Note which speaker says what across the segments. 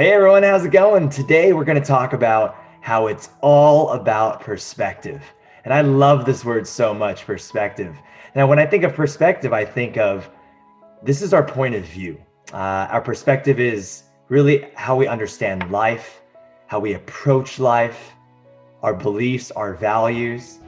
Speaker 1: Hey everyone, how's it going? Today we're going to talk about how it's all about perspective. And I love this word so much, perspective. Now, when I think of perspective, I think of this is our point of view. Our perspective is really how we understand life, how we approach life, our beliefs, our values,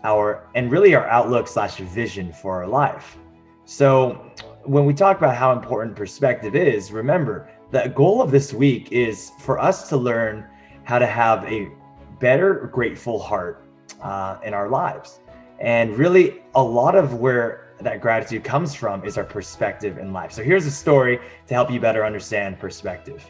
Speaker 1: and really our outlook / vision for our life. So when we talk about how important perspective is, remember, the goal of this week is for us to learn how to have a better, grateful heart in our lives. And really, a lot of where that gratitude comes from is our perspective in life. So here's a story to help you better understand perspective.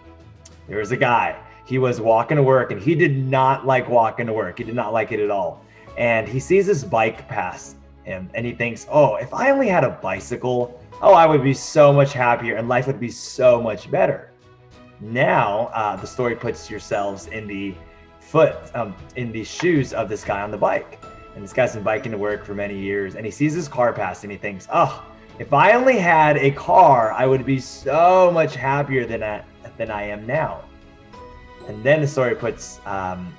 Speaker 1: There was a guy, he was walking to work and he did not like walking to work. He did not like it at all. And he sees this bike pass him and he thinks, oh, if I only had a bicycle, I would be so much happier and life would be so much better. Now, the story puts yourselves in the shoes of this guy on the bike. And this guy's been biking to work for many years and he sees his car pass and he thinks, oh, if I only had a car, I would be so much happier than I am now. And then the story puts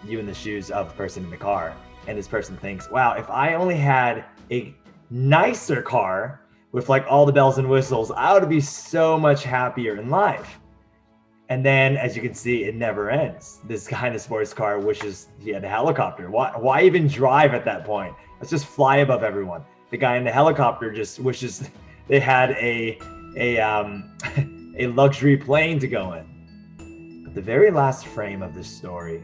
Speaker 1: you in the shoes of the person in the car. And this person thinks, wow, if I only had a nicer car with like all the bells and whistles, I would be so much happier in life. And then, as you can see, it never ends. This guy in a sports car wishes he had a helicopter. Why even drive at that point? Let's just fly above everyone. The guy in the helicopter just wishes they had a luxury plane to go in. But the very last frame of this story,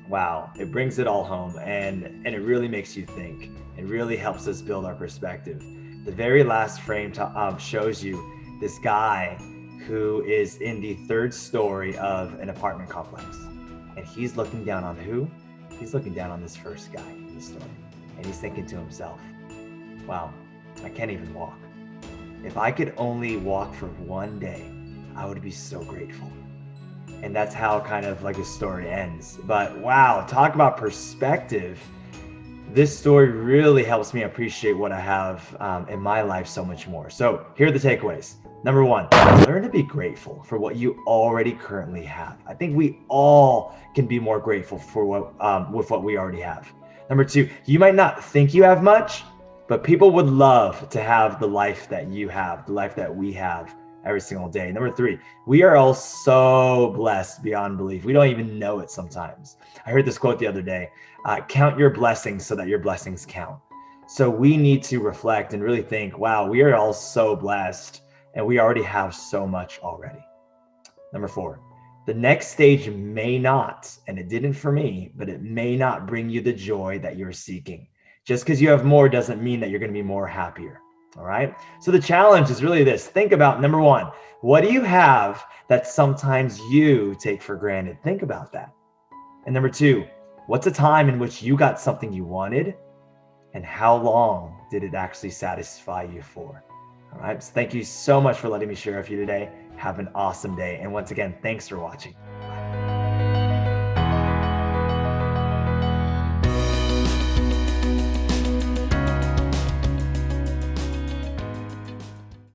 Speaker 1: wow, it brings it all home and it really makes you think. It really helps us build our perspective. The very last frame shows you this guy who is in the third story of an apartment complex. And he's looking down on who? He's looking down on this first guy in the story. And he's thinking to himself, wow, I can't even walk. If I could only walk for one day, I would be so grateful. And that's how kind of like a story ends. But wow, talk about perspective. This story really helps me appreciate what I have in my life so much more. So here are the takeaways. Number one, learn to be grateful for what you already currently have. I think we all can be more grateful for with what we already have. Number two, you might not think you have much, but people would love to have the life that you have, the life that we have every single day. Number three, we are all so blessed beyond belief. We don't even know it sometimes. I heard this quote the other day, count your blessings so that your blessings count. So we need to reflect and really think, wow, we are all so blessed and we already have so much already. Number four, the next stage may not, and it didn't for me, but it may not bring you the joy that you're seeking. Just because you have more doesn't mean that you're going to be more happier. All right. So the challenge is really this. Think about number one, what do you have that sometimes you take for granted? Think about that. And number two, what's a time in which you got something you wanted and how long did it actually satisfy you for? All right. So thank you so much for letting me share with you today. Have an awesome day. And once again, thanks for watching.